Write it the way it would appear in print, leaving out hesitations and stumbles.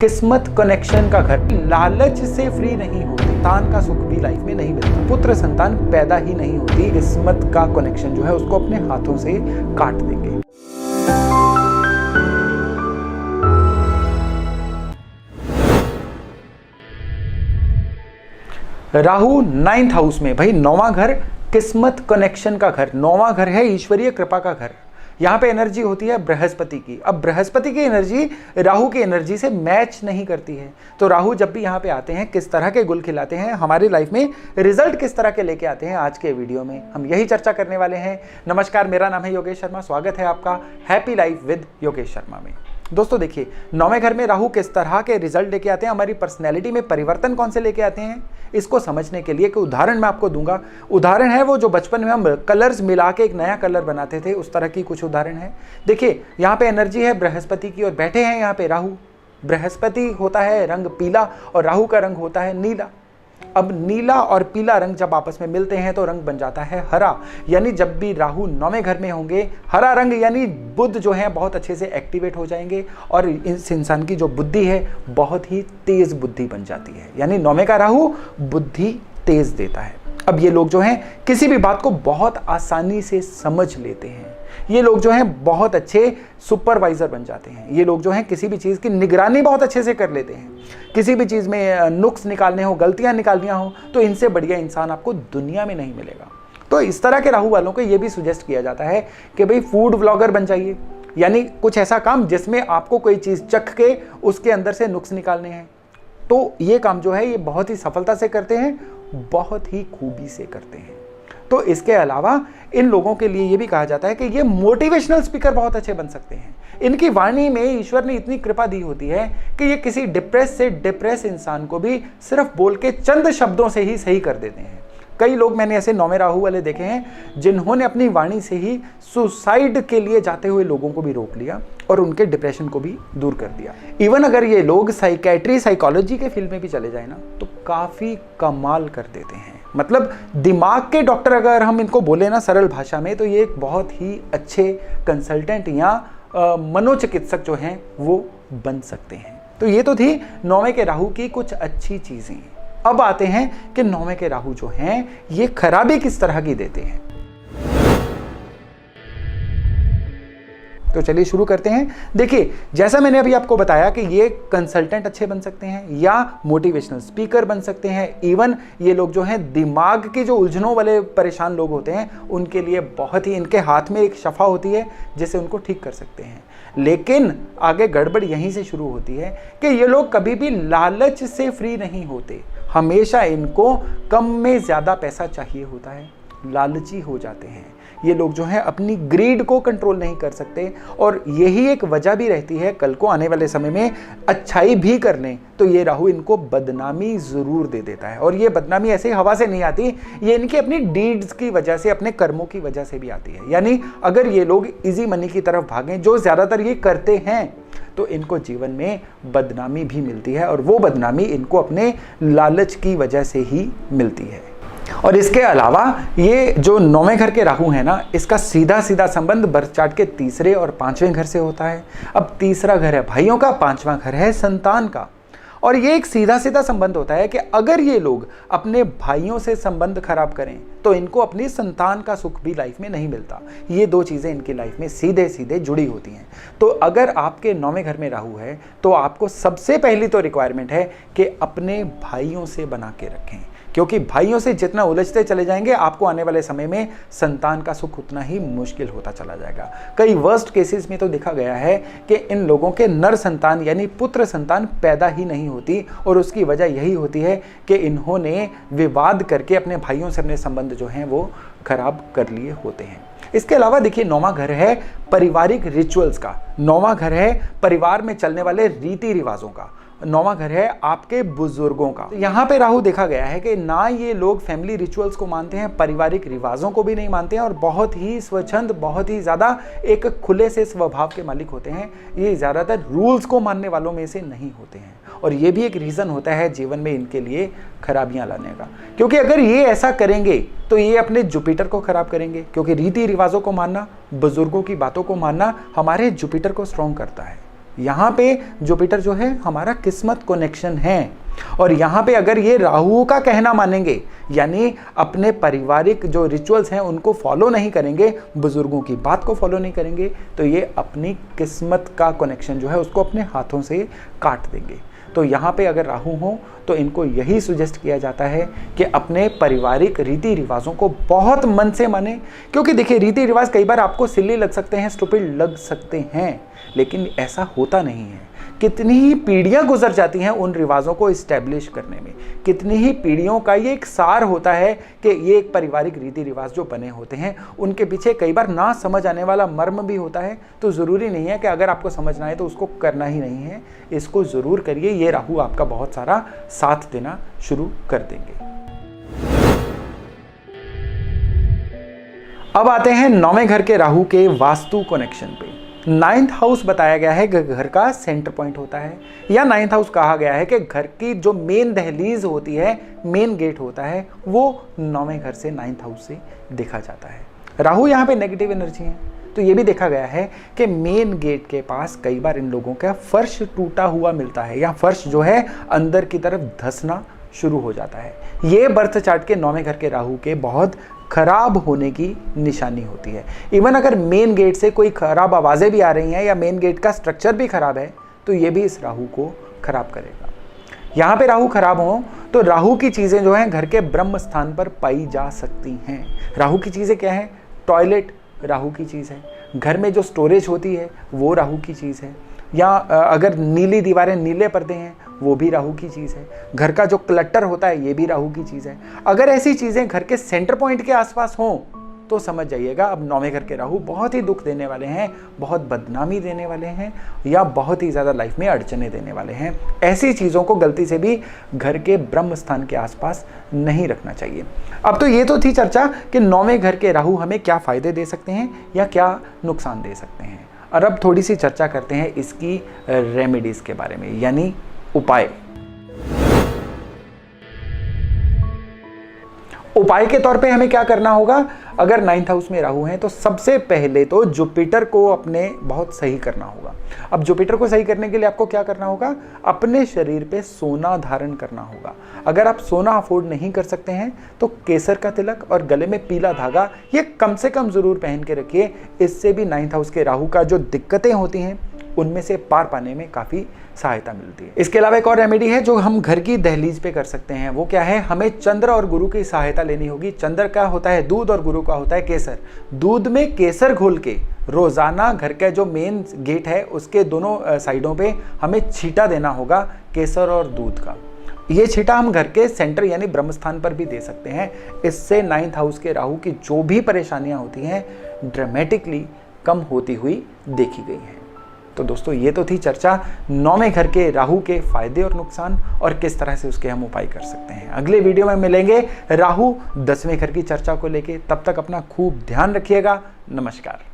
किस्मत कनेक्शन का घर। लालच से फ्री नहीं होते, संतान का सुख भी लाइफ में नहीं मिलता, पुत्र संतान पैदा ही नहीं होती। किस्मत का कनेक्शन जो है उसको अपने हाथों से काट देंगे। राहु 9th हाउस में, भाई 9वां घर किस्मत कनेक्शन का घर, 9वां घर है ईश्वरीय कृपा का घर। यहां पे एनर्जी होती है बृहस्पति की। अब बृहस्पति की एनर्जी राहु की एनर्जी से मैच नहीं करती है, तो राहु जब भी यहां पे आते हैं किस तरह के गुल खिलाते हैं, हमारी लाइफ में रिजल्ट किस तरह के लेके आते हैं, आज के वीडियो में हम यही चर्चा करने वाले हैं। नमस्कार, मेरा नाम है योगेश शर्मा, स्वागत है आपका happy life with Yogesh Sharma में। दोस्तों देखिए, 9वें घर में राहु किस तरह के रिजल्ट लेके आते हैं, हमारी पर्सनैलिटी में परिवर्तन कौन से लेके आते हैं, इसको समझने के लिए एक उदाहरण मैं आपको दूंगा। उदाहरण है वो जो बचपन में हम कलर्स मिला के एक नया कलर बनाते थे, उस तरह की कुछ उदाहरण है। देखिए यहाँ पे एनर्जी है बृहस्पति की और बैठे हैं यहाँ पे राहु। बृहस्पति होता है रंग पीला और राहु का रंग होता है नीला। अब नीला और पीला रंग जब आपस में मिलते हैं तो रंग बन जाता है हरा। यानी जब भी राहु 9वें घर में होंगे, हरा रंग यानी बुद्ध जो है बहुत अच्छे से एक्टिवेट हो जाएंगे और इस इंसान की जो बुद्धि है बहुत ही तेज बुद्धि बन जाती है। यानी 9वें का राहु बुद्धि तेज देता है। अब ये लोग जो हैं किसी भी बात को बहुत आसानी से समझ लेते हैं। ये लोग जो हैं बहुत अच्छे सुपरवाइजर बन जाते हैं। ये लोग जो हैं किसी भी चीज़ की निगरानी बहुत अच्छे से कर लेते हैं। किसी भी चीज़ में नुक्स निकालने हो, गलतियां निकालनियां हो, तो इनसे बढ़िया इंसान आपको दुनिया में नहीं मिलेगा। तो इस तरह के राहु वालों को ये भी सुजेस्ट किया जाता है कि भाई फूड व्लॉगर बन जाइए। यानी कुछ ऐसा काम जिसमें आपको कोई चीज़ चख के उसके अंदर से नुक्स निकालने हैं, तो ये काम जो है ये बहुत ही सफलता से करते हैं, बहुत ही खूबी से करते हैं। तो इसके अलावा इन लोगों के लिए ये भी कहा जाता है कि ये मोटिवेशनल स्पीकर बहुत अच्छे बन सकते हैं। इनकी वाणी में ईश्वर ने इतनी कृपा दी होती है कि ये किसी डिप्रेस इंसान को भी सिर्फ बोल के चंद शब्दों से ही सही कर देते हैं। कई लोग मैंने ऐसे 9वें राहु वाले देखे हैं जिन्होंने अपनी वाणी से ही सुसाइड के लिए जाते हुए लोगों को भी रोक लिया और उनके डिप्रेशन को भी दूर कर दिया। इवन अगर ये लोग साइकेट्री साइकोलॉजी के फील्ड में भी चले जाए ना, तो काफ़ी कमाल कर देते हैं। मतलब दिमाग के डॉक्टर अगर हम इनको बोले ना सरल भाषा में, तो ये एक बहुत ही अच्छे कंसल्टेंट या मनोचिकित्सक जो हैं वो बन सकते हैं। तो ये तो थी 9वें के राहु की कुछ अच्छी चीज़ें। अब आते हैं कि 9वें के राहु जो हैं ये खराबी किस तरह की देते हैं। तो चलिए शुरू करते हैं। देखिए, जैसा मैंने अभी आपको बताया कि ये कंसल्टेंट अच्छे बन सकते हैं या मोटिवेशनल स्पीकर बन सकते हैं। इवन ये लोग जो हैं दिमाग की जो उलझनों वाले परेशान लोग होते हैं उनके लिए बहुत ही, इनके हाथ में एक शफा होती है जिससे उनको ठीक कर सकते हैं। लेकिन आगे गड़बड़ यहीं से शुरू होती है कि ये लोग कभी भी लालच से फ्री नहीं होते। हमेशा इनको कम में ज़्यादा पैसा चाहिए होता है, लालची हो जाते हैं। ये लोग जो हैं अपनी ग्रीड को कंट्रोल नहीं कर सकते और यही एक वजह भी रहती है कल को आने वाले समय में अच्छाई भी कर लें तो ये राहु इनको बदनामी ज़रूर दे देता है। और ये बदनामी ऐसे हवा से नहीं आती, ये इनकी अपनी डीड्स की वजह से, अपने कर्मों की वजह से भी आती है। यानी अगर ये लोग इजी मनी की तरफ भागें, जो ज़्यादातर ये करते हैं, तो इनको जीवन में बदनामी भी मिलती है और वो बदनामी इनको अपने लालच की वजह से ही मिलती है। और इसके अलावा ये जो 9वें घर के राहु है ना, इसका सीधा सीधा संबंध बर्थ चार्ट के 3रे और 5वें घर से होता है। अब 3रा घर है भाइयों का, 5वां घर है संतान का। और ये एक सीधा सीधा संबंध होता है कि अगर ये लोग अपने भाइयों से संबंध खराब करें तो इनको अपनी संतान का सुख भी लाइफ में नहीं मिलता। ये दो चीज़ें इनकी लाइफ में सीधे सीधे जुड़ी होती हैं। तो अगर आपके 9वें घर में राहु है तो आपको सबसे पहली तो रिक्वायरमेंट है कि अपने भाइयों से बना के रखें, क्योंकि भाइयों से जितना उलझते चले जाएंगे आपको आने वाले समय में संतान का सुख उतना ही मुश्किल होता चला जाएगा। कई वर्स्ट केसेस में तो देखा गया है कि इन लोगों के नर संतान यानी पुत्र संतान पैदा ही नहीं होती और उसकी वजह यही होती है कि इन्होंने विवाद करके अपने भाइयों से अपने संबंध जो हैं वो खराब कर लिए होते हैं। इसके अलावा देखिए, 9वां घर है पारिवारिक रिचुअल्स का, 9वां घर है परिवार में चलने वाले रीति रिवाजों का, 9वां घर है आपके बुजुर्गों का। यहाँ पे राहु देखा गया है कि ना ये लोग फैमिली रिचुअल्स को मानते हैं, पारिवारिक रिवाजों को भी नहीं मानते हैं और बहुत ही स्वच्छंद, बहुत ही ज़्यादा एक खुले से स्वभाव के मालिक होते हैं। ये ज़्यादातर रूल्स को मानने वालों में से नहीं होते हैं और ये भी एक रीज़न होता है जीवन में इनके लिए खराबियाँ लाने का, क्योंकि अगर ये ऐसा करेंगे तो ये अपने जुपिटर को खराब करेंगे, क्योंकि रीति रिवाजों को मानना, बुजुर्गों की बातों को मानना हमारे जुपिटर को स्ट्रॉन्ग करता है। यहाँ पे जुपिटर जो है हमारा किस्मत कनेक्शन है, और यहाँ पे अगर ये राहु का कहना मानेंगे, यानी अपने पारिवारिक जो रिचुअल्स हैं उनको फॉलो नहीं करेंगे, बुजुर्गों की बात को फॉलो नहीं करेंगे, तो ये अपनी किस्मत का कनेक्शन जो है उसको अपने हाथों से काट देंगे। तो यहाँ पे अगर राहु हो तो इनको यही सुजेस्ट किया जाता है कि अपने पारिवारिक रीति रिवाजों को बहुत मन से माने, क्योंकि देखिए रीति रिवाज कई बार आपको सिली लग सकते हैं, स्टूपिड लग सकते हैं, लेकिन ऐसा होता नहीं है। कितनी ही पीढ़ियां गुजर जाती हैं उन रिवाजों को इस्टेब्लिश करने में, कितनी ही पीढ़ियों का ये एक सार होता है कि ये एक पारिवारिक रीति रिवाज जो बने होते हैं उनके पीछे कई बार ना समझ आने वाला मर्म भी होता है। तो ज़रूरी नहीं है कि अगर आपको समझना है तो उसको करना ही नहीं है, इसको ज़रूर करिए। ये राहु आपका बहुत सारा साथ देना शुरू कर देंगे। अब आते हैं 9वें घर के राहु के वास्तु कनेक्शन पे। 9th हाउस बताया गया है कि घर का सेंटर पॉइंट होता है, या 9th हाउस कहा गया है कि घर की जो मेन दहलीज होती है, मेन गेट होता है, वो 9वें घर से 9th हाउस से देखा जाता है। राहु यहाँ पे नेगेटिव एनर्जी है, तो ये भी देखा गया है कि मेन गेट के पास कई बार इन लोगों का फर्श टूटा हुआ मिलता है, या फर्श जो है अंदर की तरफ धंसना शुरू हो जाता है। ये बर्थ चार्ट के 9वें घर के राहु के बहुत खराब होने की निशानी होती है। इवन अगर मेन गेट से कोई खराब आवाज़ें भी आ रही हैं या मेन गेट का स्ट्रक्चर भी खराब है, तो ये भी इस राहु को खराब करेगा। यहाँ पे राहु खराब हो तो राहु की चीज़ें जो हैं घर के ब्रह्म स्थान पर पाई जा सकती हैं। राहु की चीज़ें क्या हैं? टॉयलेट राहु की चीज़ है, घर में जो स्टोरेज होती है वो राहु की चीज़ है, या अगर नीली दीवारें, नीले पर्दे हैं, वो भी राहु की चीज़ है। घर का जो क्लटर होता है ये भी राहु की चीज़ है। अगर ऐसी चीज़ें घर के सेंटर पॉइंट के आसपास हों तो समझ जाइएगा अब 9वें घर के राहु बहुत ही दुख देने वाले हैं, बहुत बदनामी देने वाले हैं, या बहुत ही ज़्यादा लाइफ में अड़चने देने वाले हैं। ऐसी चीज़ों को गलती से भी घर के ब्रह्म स्थान के आसपास नहीं रखना चाहिए। अब तो ये तो थी चर्चा कि 9वें घर के राहु हमें क्या फ़ायदे दे सकते हैं या क्या नुकसान दे सकते हैं। और अब थोड़ी सी चर्चा करते हैं इसकी रेमेडीज़ के बारे में, यानी उपाय। उपाय के तौर पे हमें क्या करना होगा? अगर 9th हाउस में राहु है तो सबसे पहले तो जुपिटर को अपने बहुत सही करना होगा। अब जुपिटर को सही करने के लिए आपको क्या करना होगा? अपने शरीर पे सोना धारण करना होगा। अगर आप सोना अफोर्ड नहीं कर सकते हैं तो केसर का तिलक और गले में पीला धागा ये कम से कम जरूर पहन के रखिए। इससे भी 9th हाउस के राहु का जो दिक्कतें होती हैं उनमें से पार पाने में काफ़ी सहायता मिलती है। इसके अलावा एक और रेमेडी है जो हम घर की दहलीज पे कर सकते हैं। वो क्या है? हमें चंद्र और गुरु की सहायता लेनी होगी। चंद्र का होता है दूध और गुरु का होता है केसर। दूध में केसर घोल के रोजाना घर का जो मेन गेट है उसके दोनों साइडों पे हमें छींटा देना होगा केसर और दूध का। ये छींटा हम घर के सेंटर यानी ब्रह्मस्थान पर भी दे सकते हैं। इससे 9th हाउस के राहु की जो भी परेशानियां होती हैं ड्रामेटिकली कम होती हुई देखी गई हैं। तो दोस्तों ये तो थी चर्चा 9वें घर के राहु के फायदे और नुकसान और किस तरह से उसके हम उपाय कर सकते हैं। अगले वीडियो में मिलेंगे राहु 10वें घर की चर्चा को लेके। तब तक अपना खूब ध्यान रखिएगा। नमस्कार।